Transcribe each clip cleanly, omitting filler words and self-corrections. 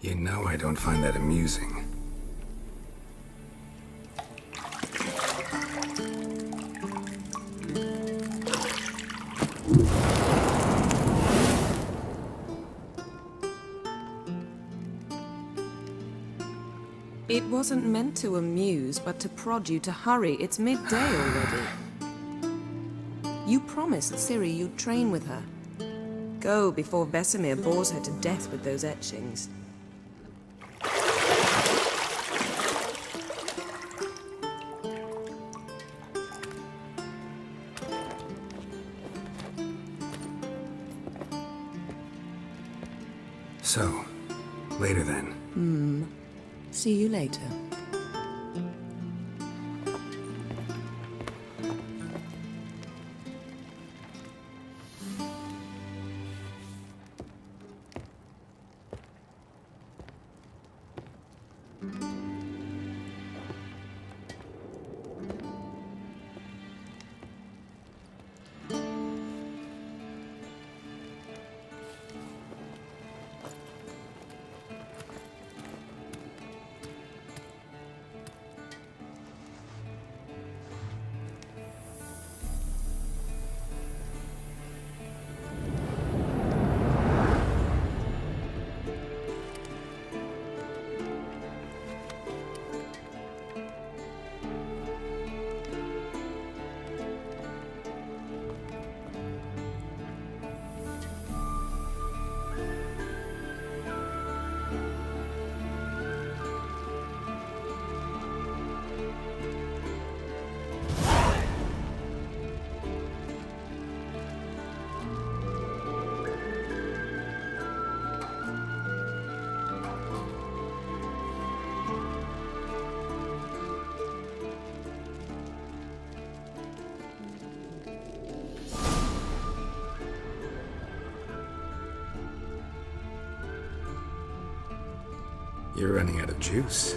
You know I don't find that amusing. It wasn't meant to amuse, but to prod you to hurry. It's midday already. You promised Ciri you'd train with her. Go before Vesemir bores her to death with those etchings. So, later then. See you later. You're running out of juice.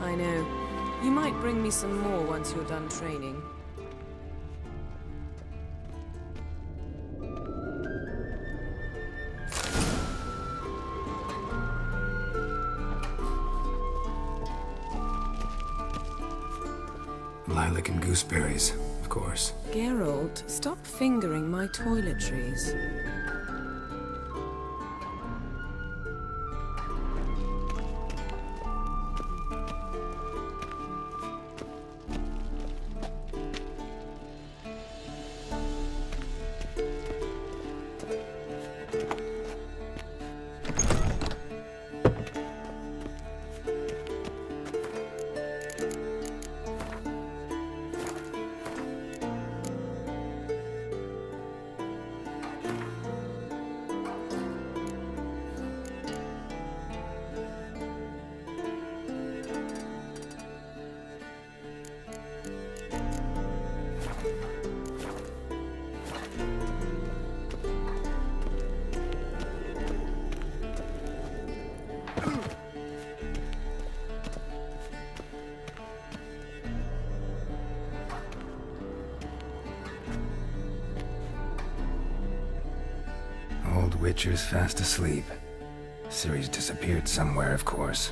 I know. You might bring me some more once you're done training. Lilac and gooseberries, of course. Geralt, stop fingering my toiletries. Old Witcher's fast asleep. Ciri's disappeared somewhere, of course.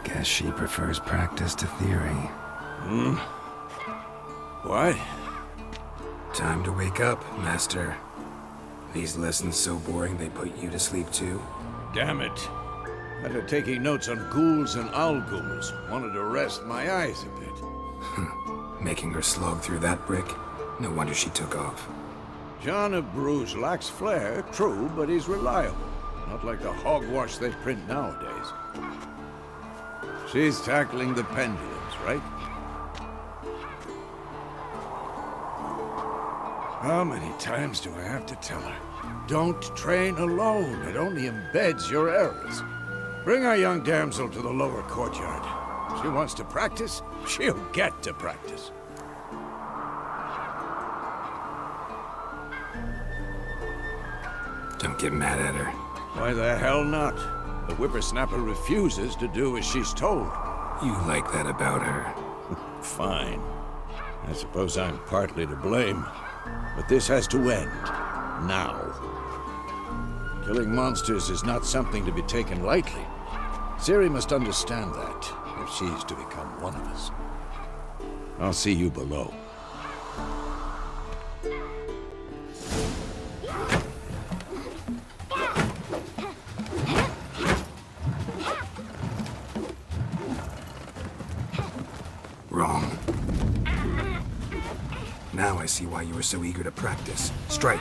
Guess she prefers practice to theory. What? Time to wake up, Master. These lessons so boring they put you to sleep too? Damn it. After taking notes on ghouls and alguls, wanted to rest my eyes a bit. Making her slog through that brick? No wonder she took off. John of Bruges lacks flair, true, but he's reliable. Not like the hogwash they print nowadays. She's tackling the pendulums, right? How many times do I have to tell her? Don't train alone. It only embeds your errors. Bring our young damsel to the lower courtyard. She wants to practice? She'll get to practice. Don't get mad at her. Why the hell not? The whippersnapper refuses to do as she's told. You like that about her. Fine. I suppose I'm partly to blame. But this has to end. Now. Killing monsters is not something to be taken lightly. Ciri must understand that, if she's to become one of us. I'll see you below. Wrong. Now I see why you were so eager to practice. Strike.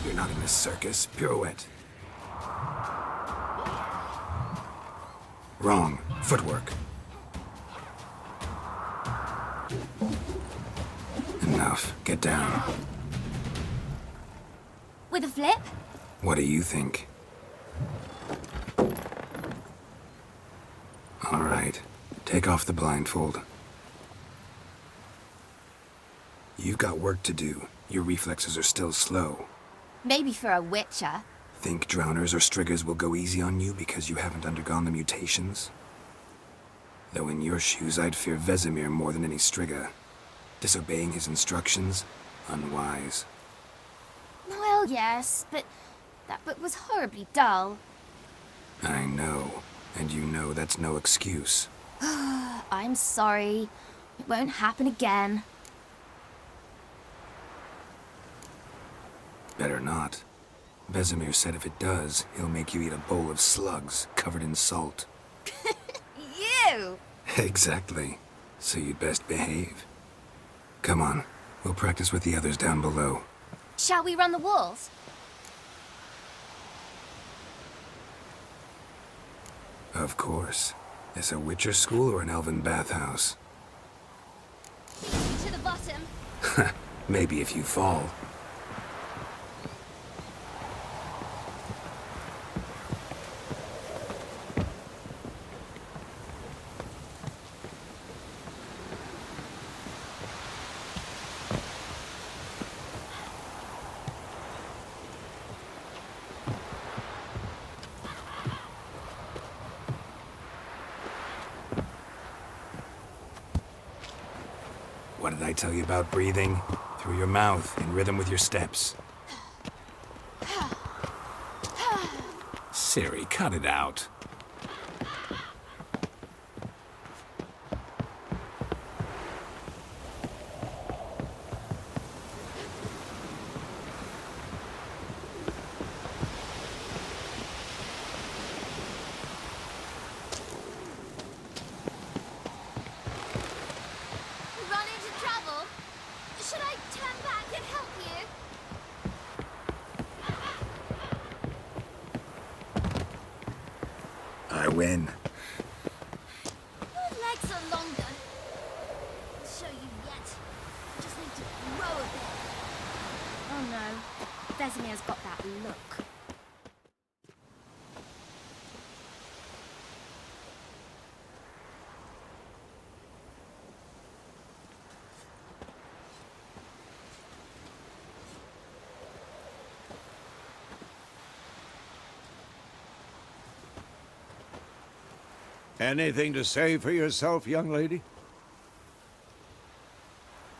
You're not in a circus. Pirouette. Wrong. Footwork. Enough. Get down. With a flip? What do you think? All right. Take off the blindfold. You've got work to do. Your reflexes are still slow. Maybe for a witcher. Think drowners or striggers will go easy on you because you haven't undergone the mutations? Though in your shoes, I'd fear Vesemir more than any strigger. Disobeying his instructions? Unwise. Well, yes, but that book was horribly dull. I know. And you know that's no excuse. I'm sorry. It won't happen again. Better not. Vesemir said if it does, he'll make you eat a bowl of slugs covered in salt. You! Exactly. So you'd best behave. Come on. We'll practice with the others down below. Shall we run the walls? Of course. Is a Witcher school or an elven bathhouse? To the bottom. Maybe if you fall. What did I tell you about breathing? Through your mouth, in rhythm with your steps. Ciri, cut it out. Run into trouble? Should I turn back and help you? I win. Your legs are longer. I'll show you yet. I just need to grow a bit. Oh no. Vesemir's got that look. Anything to say for yourself, young lady?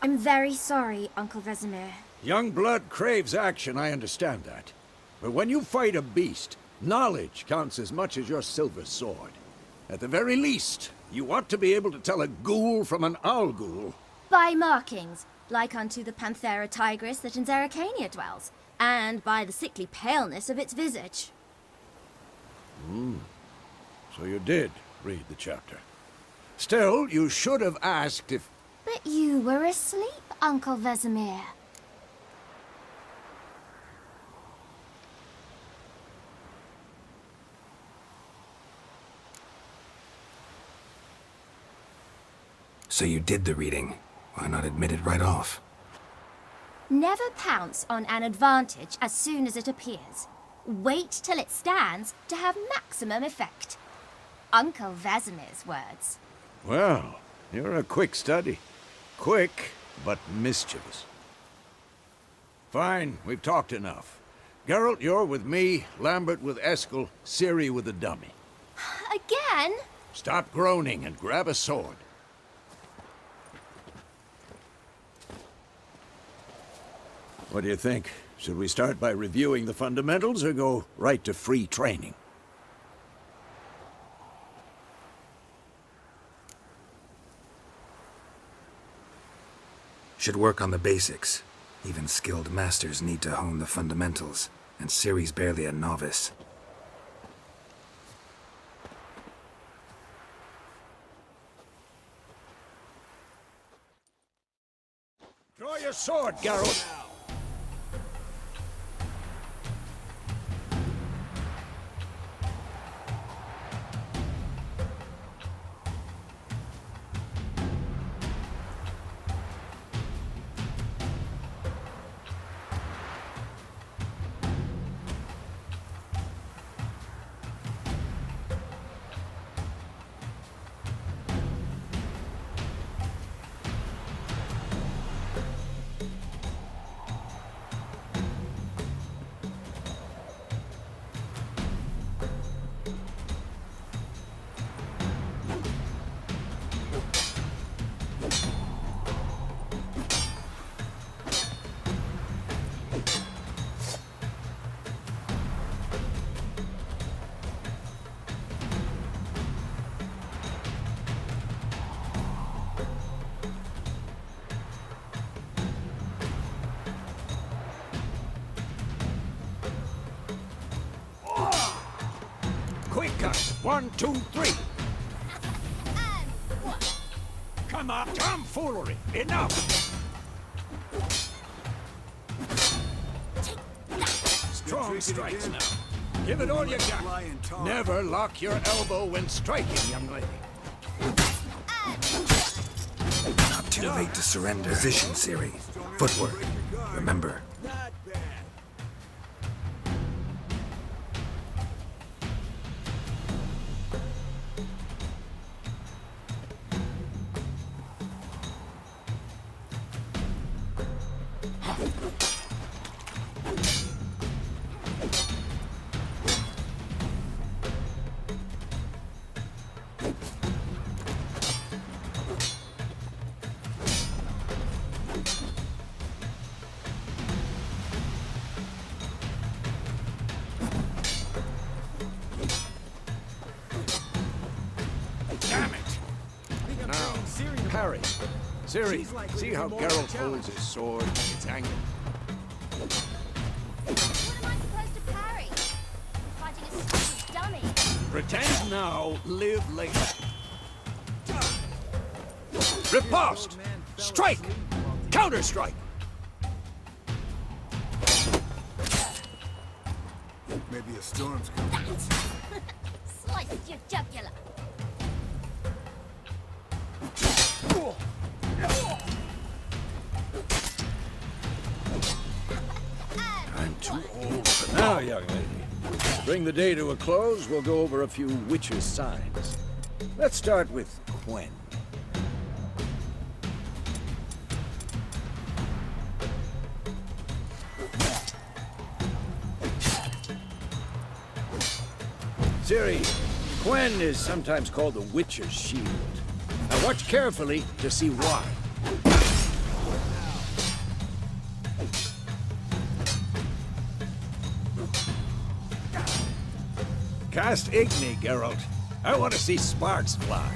I'm very sorry, Uncle Vesemir. Young blood craves action, I understand that. But when you fight a beast, knowledge counts as much as your silver sword. At the very least, you ought to be able to tell a ghoul from an owl ghoul. By markings, like unto the Panthera tigris that in Zerrikania dwells, and by the sickly paleness of its visage. So you did read the chapter. Still, you should have asked if... But you were asleep, Uncle Vesemir. So you did the reading. Why not admit it right off? Never pounce on an advantage as soon as it appears. Wait till it stands to have maximum effect. Uncle Vesemir's words. Well, you're a quick study. Quick, but mischievous. Fine, we've talked enough. Geralt, you're with me, Lambert with Eskel, Ciri with the dummy. Again? Stop groaning and grab a sword. What do you think? Should we start by reviewing the fundamentals or go right to free training? Should work on the basics. Even skilled masters need to hone the fundamentals, and Ciri's barely a novice. Draw your sword, Geralt! Quick cut! 1, 2, 3! Come on, tomfoolery! Enough! Strong strikes now. Give it all you got. Never lock your elbow when striking, young lady. Not too late to surrender. Position, Ciri. Footwork. Remember. Damn it! Now, parry. Ciri, see how Geralt holds his sword? It's angled. What am I supposed to parry? Fighting a stupid dummy. Pretend now, live later. Riposte! Strike! Counter-strike! Maybe a storm's coming. Sliced your jugular. I'm too old for now, young lady. To bring the day to a close, we'll go over a few witches' signs. Let's start with Quen. Ciri, Quen is sometimes called the Witcher's Shield. Now watch carefully to see why. Cast Igni, Geralt. I want to see sparks fly.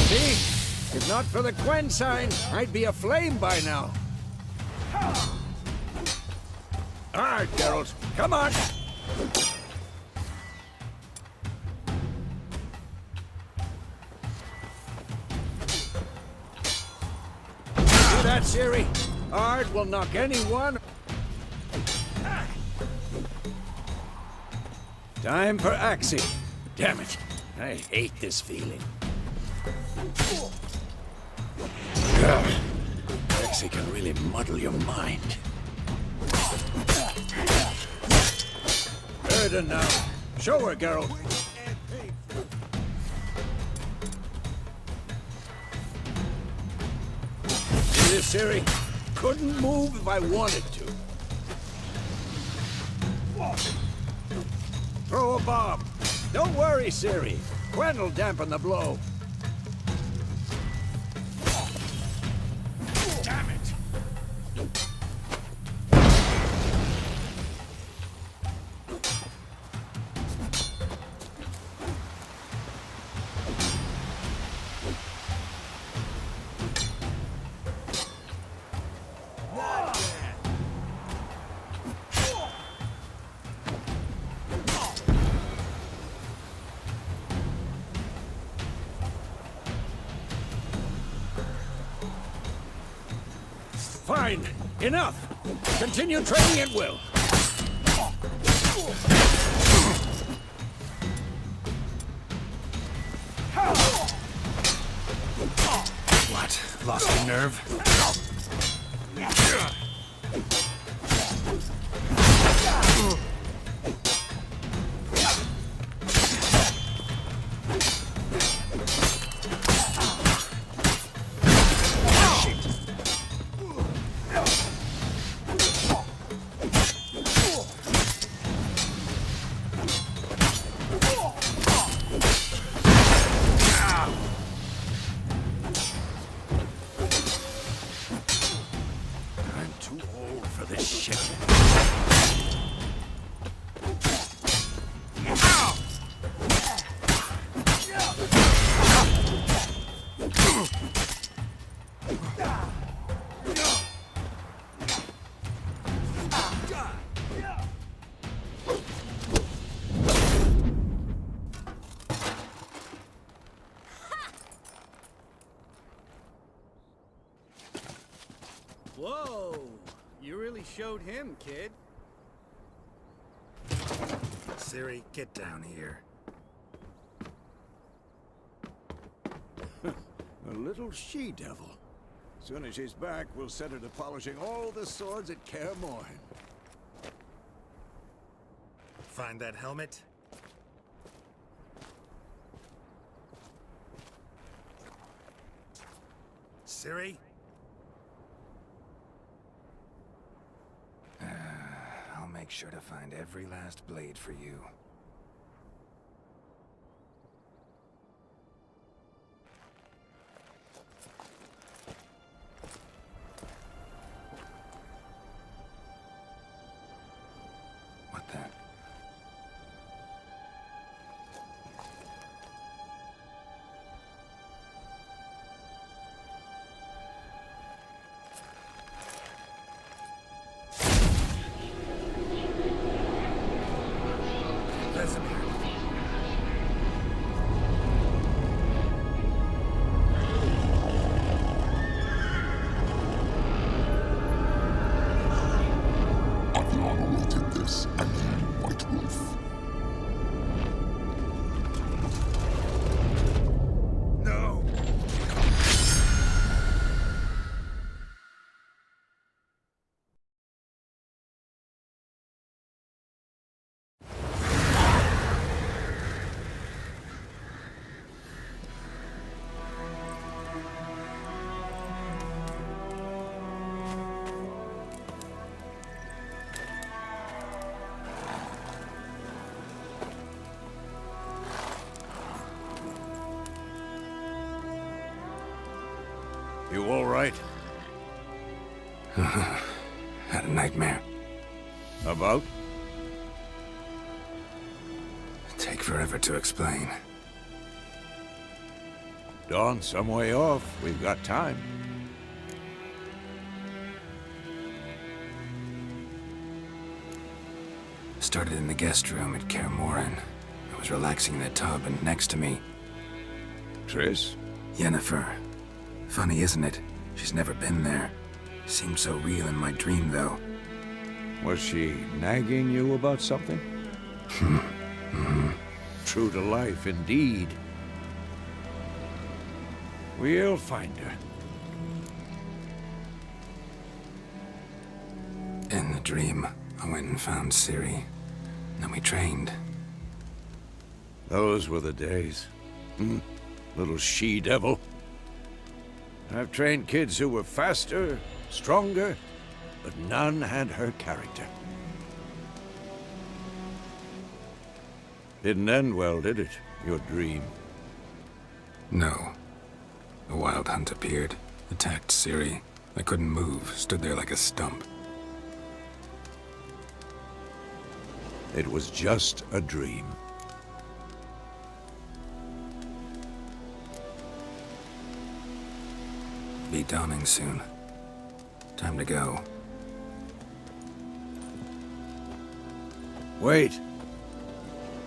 See? If not for the Quen sign, I'd be aflame by now. All right, Geralt. Come on! See that, Ciri? Ard will knock anyone. Time for Axie. Damn it. I hate this feeling. Ugh. Axie can really muddle your mind. Erden now. Show her, Geralt. See this, Ciri? Couldn't move if I wanted to. Throw a bomb. Don't worry, Ciri. Gwen'll dampen the blow. Damn it! Fine. Enough. Continue training at will. What? Lost your nerve? I'm too old for this shit. Whoa! You really showed him, kid. Ciri, get down here. A little she-devil. Soon as she's back, we'll set her to polishing all the swords at Kaer Morhen. Find that helmet? Ciri? I'll make sure to find every last blade for you. What the? You all right? Had a nightmare. About? Take forever to explain. Dawn's some way off. We've got time. Started in the guest room at Kaer Morhen. I was relaxing in the tub, and next to me, Triss? Yennefer. Funny, isn't it? She's never been there. Seemed so real in my dream, though. Was she nagging you about something? true to life indeed. We'll find her. In the dream, I went and found Ciri. Then we trained. Those were the days. Little she-devil. I've trained kids who were faster, stronger, but none had her character. Didn't end well, did it? Your dream? No. A wild hunt appeared, attacked Ciri. I couldn't move, stood there like a stump. It was just a dream. Be dawning soon. Time to go. Wait.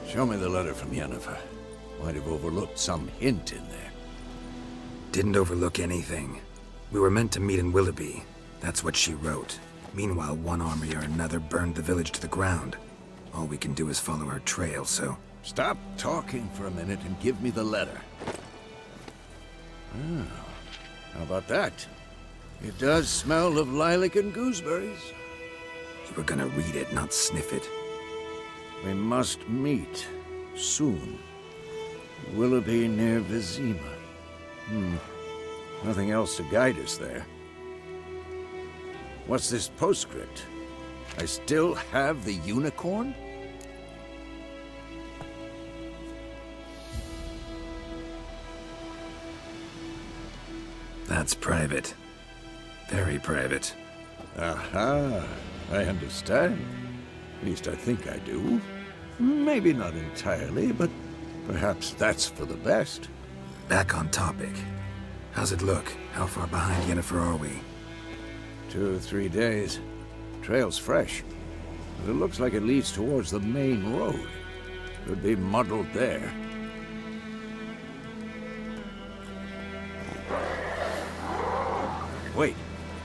Show me the letter from Yennefer. Might have overlooked some hint in there. Didn't overlook anything. We were meant to meet in Willoughby. That's what she wrote. Meanwhile, one army or another burned the village to the ground. All we can do is follow her trail, so... Stop talking for a minute and give me the letter. How about that? It does smell of lilac and gooseberries. You were gonna read it, not sniff it. We must meet. Soon. Willoughby near Vizima. Nothing else to guide us there. What's this postscript? I still have the unicorn? That's private. Very private. Aha, I understand. At least I think I do. Maybe not entirely, but perhaps that's for the best. Back on topic. How's it look? How far behind Yennefer are we? 2 or 3 days. Trail's fresh, but it looks like it leads towards the main road. Could be muddled there. Wait,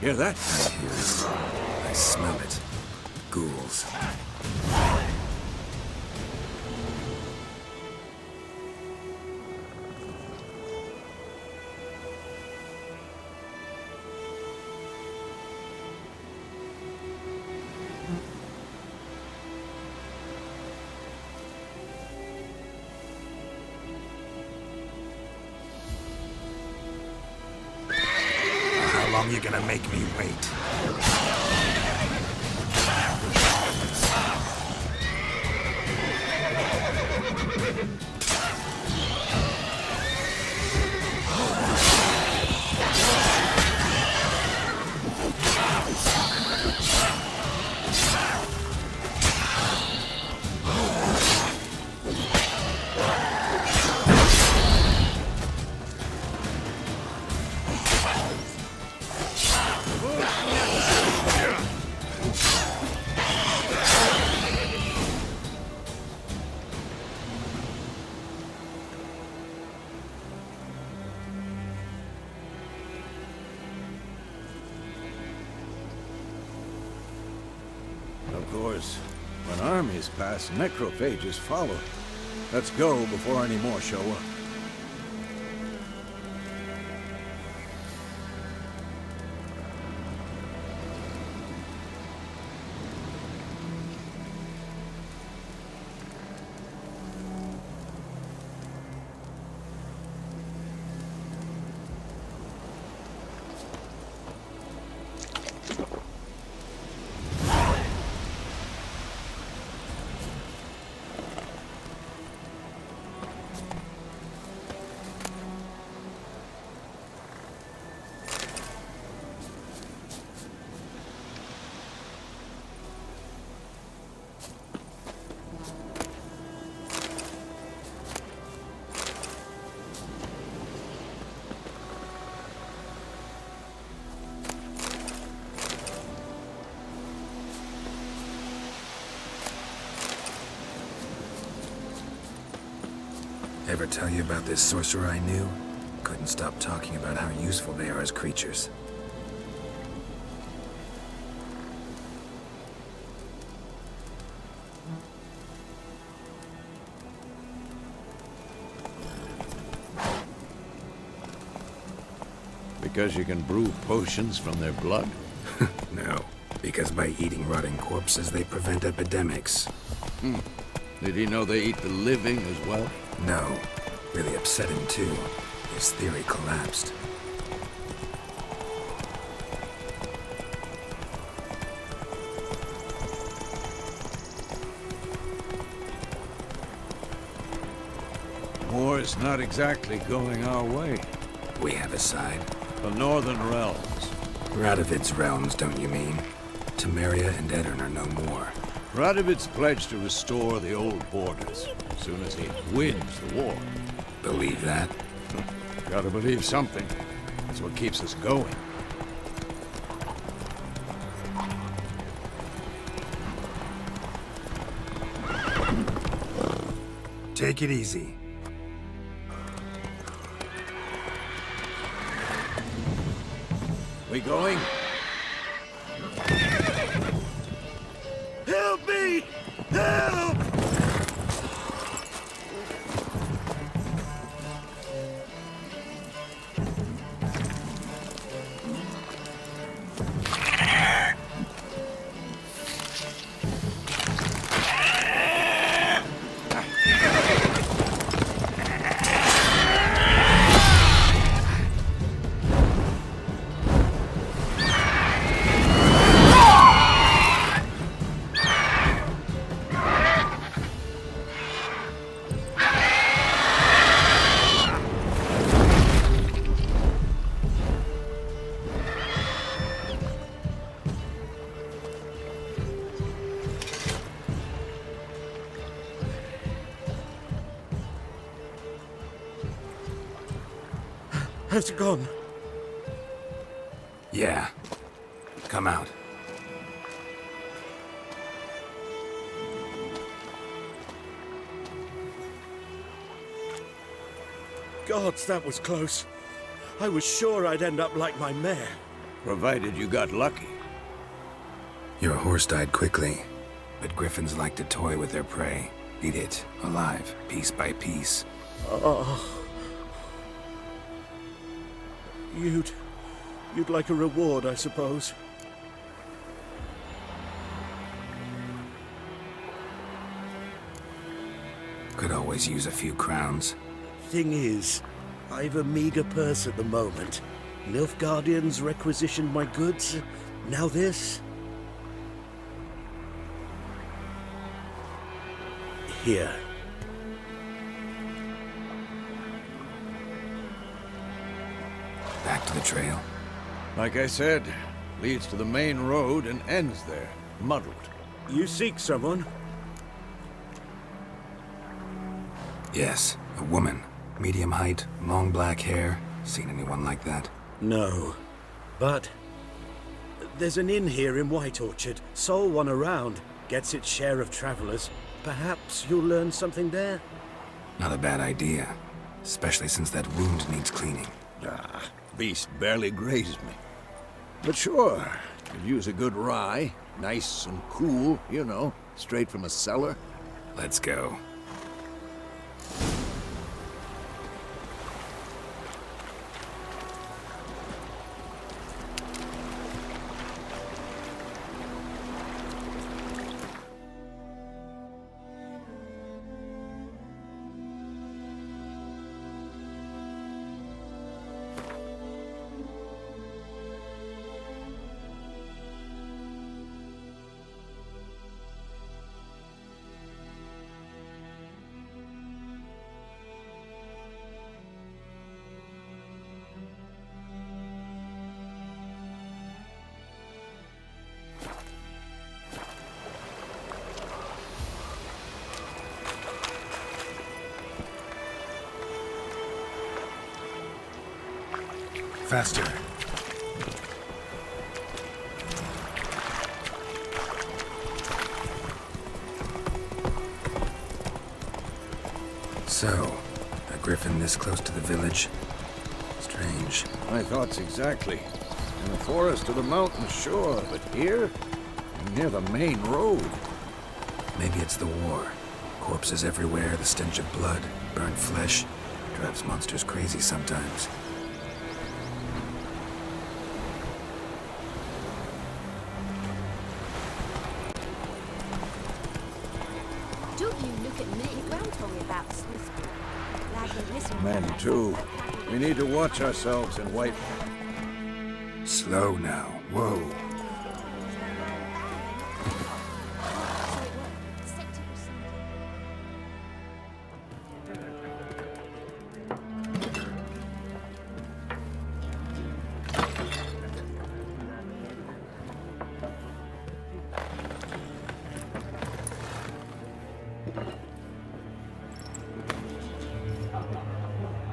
hear that? I hear it. I smell it. Ghouls. How long you gonna make me wait? Of course, when armies pass, necrophages follow. Let's go before any more show up. Ever tell you about this sorcerer I knew? Couldn't stop talking about how useful they are as creatures. Because you can brew potions from their blood? No, because by eating rotting corpses, they prevent epidemics. Did he know they eat the living as well? No. Really upset him, too. His theory collapsed. War's not exactly going our way. We have a side. The Northern Realms. Radovid's realms, don't you mean? Temeria and Edirn are no more. Radovid's pledged to restore the old borders as soon as he wins the war. Believe that? Gotta believe something. That's what keeps us going. Take it easy. We going? Help me! Help! Has it gone? Yeah. Come out. Gods, that was close. I was sure I'd end up like my mare. Provided you got lucky. Your horse died quickly, but griffins like to toy with their prey. Eat it, alive, piece by piece. You'd like a reward, I suppose. Could always use a few crowns. Thing is, I've a meager purse at the moment. Nilfgaardians requisitioned my goods. Now this. Here. Back to the trail. Like I said, leads to the main road and ends there, muddled. You seek someone? Yes, a woman. Medium height, long black hair. Seen anyone like that? No. But there's an inn here in White Orchard. Sole one around. Gets its share of travelers. Perhaps you'll learn something there? Not a bad idea. Especially since that wound needs cleaning. Ah, beast barely grazed me. But sure, could use a good rye. Nice and cool, you know, straight from a cellar. Let's go. Faster. So, a griffin this close to the village? Strange. My thoughts exactly. In the forest or the mountain, sure, but here? Near the main road. Maybe it's the war. Corpses everywhere, the stench of blood, burnt flesh. Drives monsters crazy sometimes. Don't you look at me. Graham told me about the Smith. Men, too. We need to watch ourselves in White. Slow now. Whoa.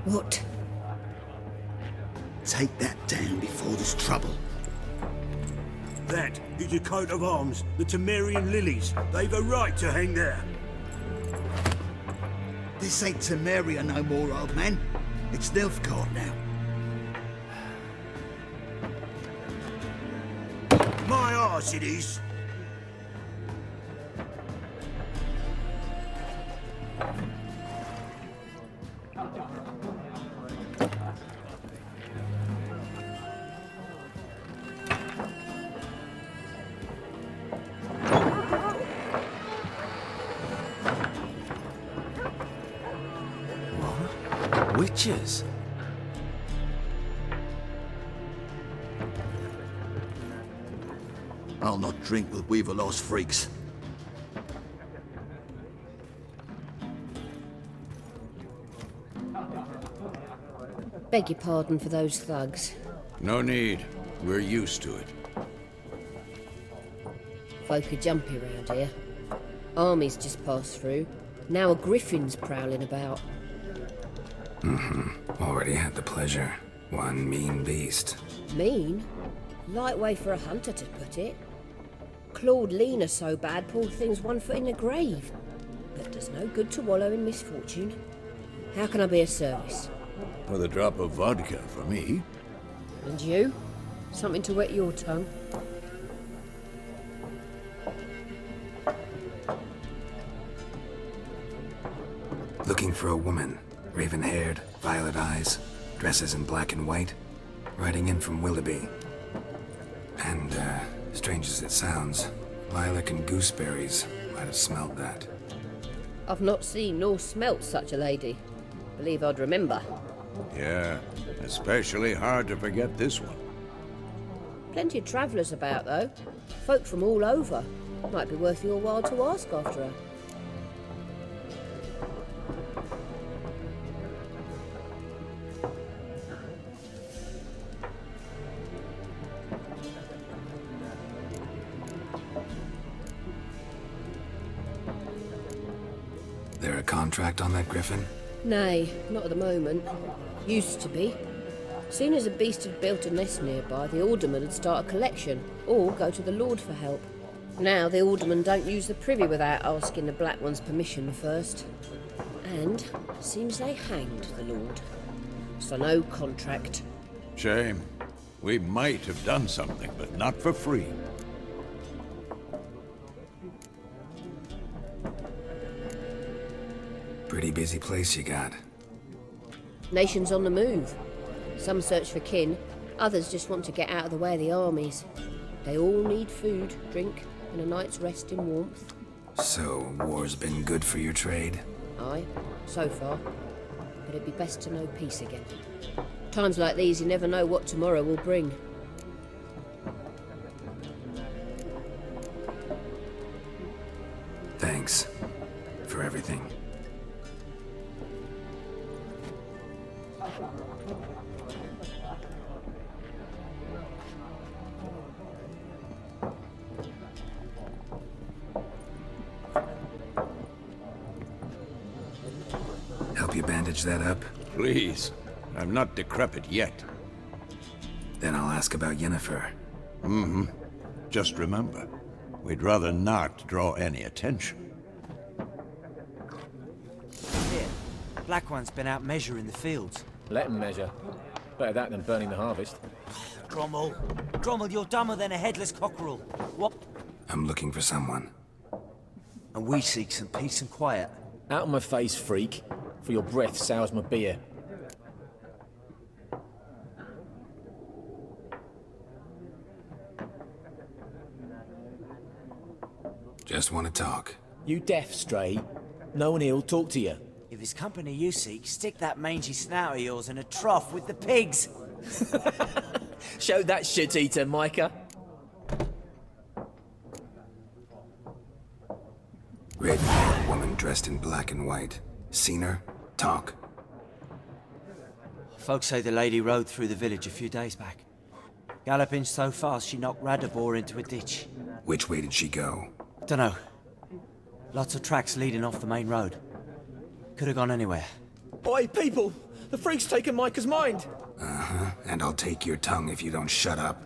What? Take that down before there's trouble. That is a coat of arms, the Temerian lilies. They've a right to hang there. This ain't Temeria no more, old man. It's Nilfgaard now. My arse it is. Witches? I'll not drink with Weaverlaw's freaks. Beg your pardon for those thugs. No need. We're used to it. Folk are jumpy round here. Armies just passed through. Now a griffin's prowling about. Already had the pleasure. One mean beast. Mean? Light way for a hunter to put it. Clawed Lena so bad, poor thing's 1 foot in the grave. But does no good to wallow in misfortune. How can I be of service? With a drop of vodka for me. And you? Something to wet your tongue? Looking for a woman. Raven-haired, violet eyes, dresses in black and white. Riding in from Willoughby. And, strange as it sounds, lilac and gooseberries might have smelled that. I've not seen nor smelt such a lady. Believe I'd remember. Yeah, especially hard to forget this one. Plenty of travellers about, though. Folk from all over. Might be worth your while to ask after her. There a contract on that griffin? Nay, not at the moment. Used to be. Soon as a beast had built a nest nearby, the alderman would start a collection, or go to the Lord for help. Now the alderman don't use the privy without asking the Black One's permission first. And seems they hanged the Lord. So no contract. Shame. We might have done something, but not for free. Pretty busy place you got. Nations on the move. Some search for kin, others just want to get out of the way of the armies. They all need food, drink, and a night's rest in warmth. So, war's been good for your trade? Aye, so far. But it'd be best to know peace again. Times like these, you never know what tomorrow will bring. Thanks for everything. Help you bandage that up? Please. I'm not decrepit yet. Then I'll ask about Yennefer. Just remember, we'd rather not draw any attention. Here, Black One's been out measuring the fields. Let him measure. Better that than burning the harvest. Drommel. Drommel, you're dumber than a headless cockerel. What? I'm looking for someone. And we seek some peace and quiet. Out of my face, freak. For your breath sours my beer. Just want to talk. You deaf, Stray? No one here'll talk to you. If it's company you seek, stick that mangy snout of yours in a trough with the pigs. Show that shit-eater, Micah. Red-haired woman dressed in black and white. Seen her? Talk. Folks say the lady rode through the village a few days back. Galloping so fast she knocked Radabor into a ditch. Which way did she go? Dunno. Lots of tracks leading off the main road. Could have gone anywhere. Oi, people! The freak's taken Micah's mind! Uh-huh, and I'll take your tongue if you don't shut up.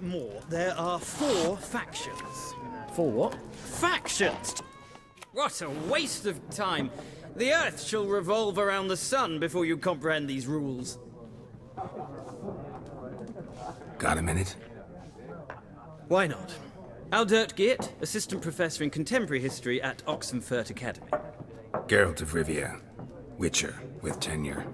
More. There are 4 factions. For what? Factions! What a waste of time. The Earth shall revolve around the sun before you comprehend these rules. Got a minute? Why not? Aldert Geert, Assistant Professor in Contemporary History at Oxenfurt Academy. Geralt of Rivia. Witcher, with tenure.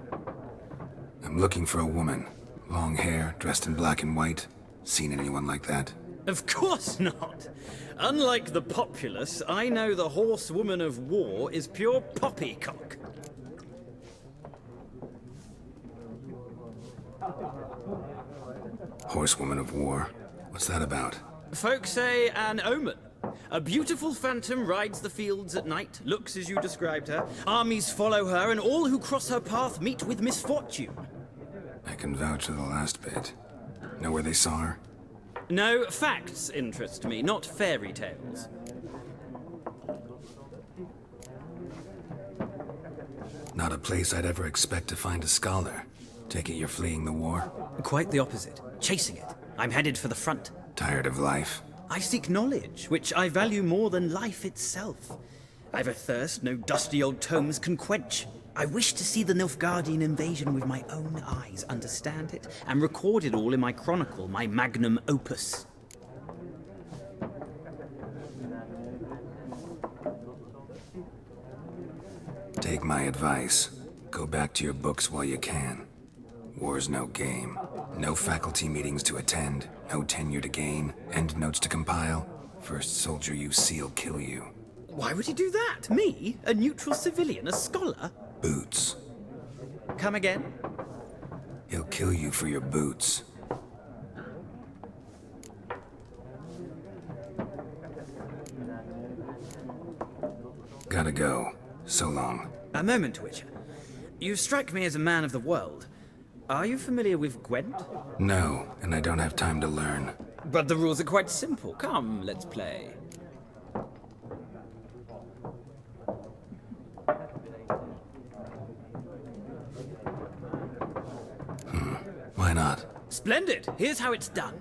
I'm looking for a woman. Long hair, dressed in black and white. Seen anyone like that? Of course not. Unlike the populace, I know the horsewoman of war is pure poppycock. Horsewoman of war. What's that about? Folk say an omen. A beautiful phantom rides the fields at night, looks as you described her. Armies follow her, and all who cross her path meet with misfortune. I can vouch for the last bit. Know where they saw her? No, facts interest me, not fairy tales. Not a place I'd ever expect to find a scholar. Take it you're fleeing the war? Quite the opposite. Chasing it. I'm headed for the front. Tired of life? I seek knowledge, which I value more than life itself. I've a thirst no dusty old tomes can quench. I wish to see the Nilfgaardian invasion with my own eyes, understand it, and record it all in my chronicle, my magnum opus. Take my advice. Go back to your books while you can. War's no game. No faculty meetings to attend, no tenure to gain, end notes to compile. First soldier you see'll kill you. Why would he do that? Me? A neutral civilian? A scholar? Boots. Come again? He'll kill you for your boots. Gotta go. So long. A moment, Witcher. You strike me as a man of the world. Are you familiar with Gwent? No, and I don't have time to learn. But the rules are quite simple. Come, let's play. Why not? Splendid! Here's how it's done.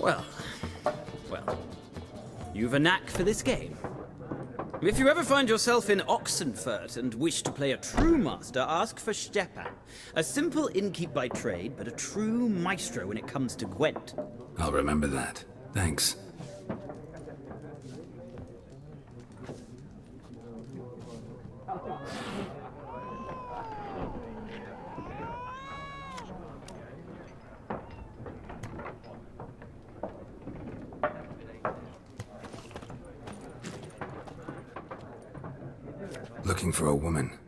Well, you've a knack for this game. If you ever find yourself in Oxenfurt and wish to play a true master, ask for Stepan. A simple innkeep by trade, but a true maestro when it comes to Gwent. I'll remember that. Thanks. Looking for a woman.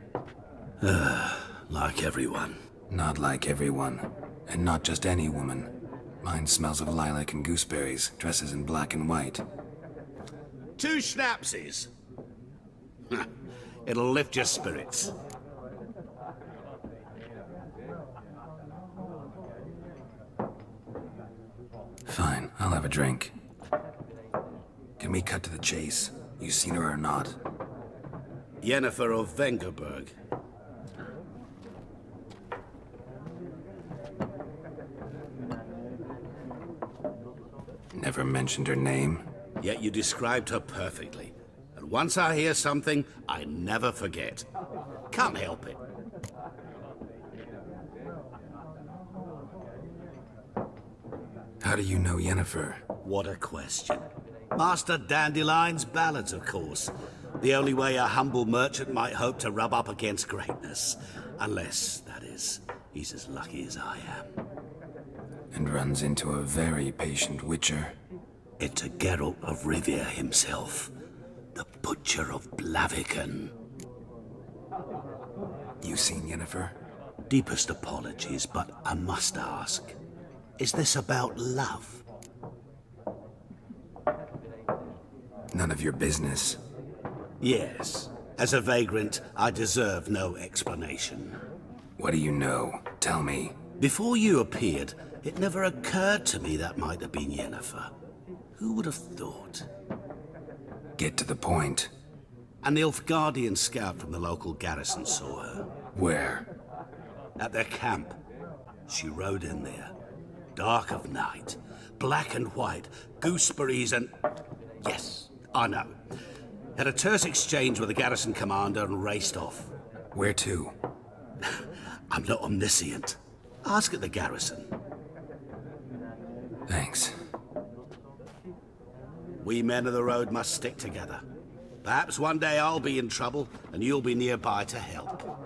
Like everyone. Not like everyone. And not just any woman. Mine smells of lilac and gooseberries, dresses in black and white. 2 schnapsies. It'll lift your spirits. Fine, I'll have a drink. Can we cut to the chase? You seen her or not? Yennefer of Vengerberg. Never mentioned her name. Yet you described her perfectly. And once I hear something, I never forget. Can't help it. How do you know Yennefer? What a question. Master Dandelion's ballads, of course. The only way a humble merchant might hope to rub up against greatness. Unless, that is, he's as lucky as I am. And runs into a very patient witcher. Into Geralt of Rivia himself. The Butcher of Blaviken. You seen Yennefer? Deepest apologies, but I must ask. Is this about love? None of your business. Yes. As a vagrant, I deserve no explanation. What do you know? Tell me. Before you appeared, it never occurred to me that might have been Yennefer. Who would have thought? Get to the point. A Nilfgaardian scout from the local garrison saw her. Where? At their camp. She rode in there. Dark of night. Black and white. Gooseberries and... Yes, I know. Had a terse exchange with the garrison commander and raced off. Where to? I'm not omniscient. Ask at the garrison. Thanks. We men of the road must stick together. Perhaps one day I'll be in trouble and you'll be nearby to help.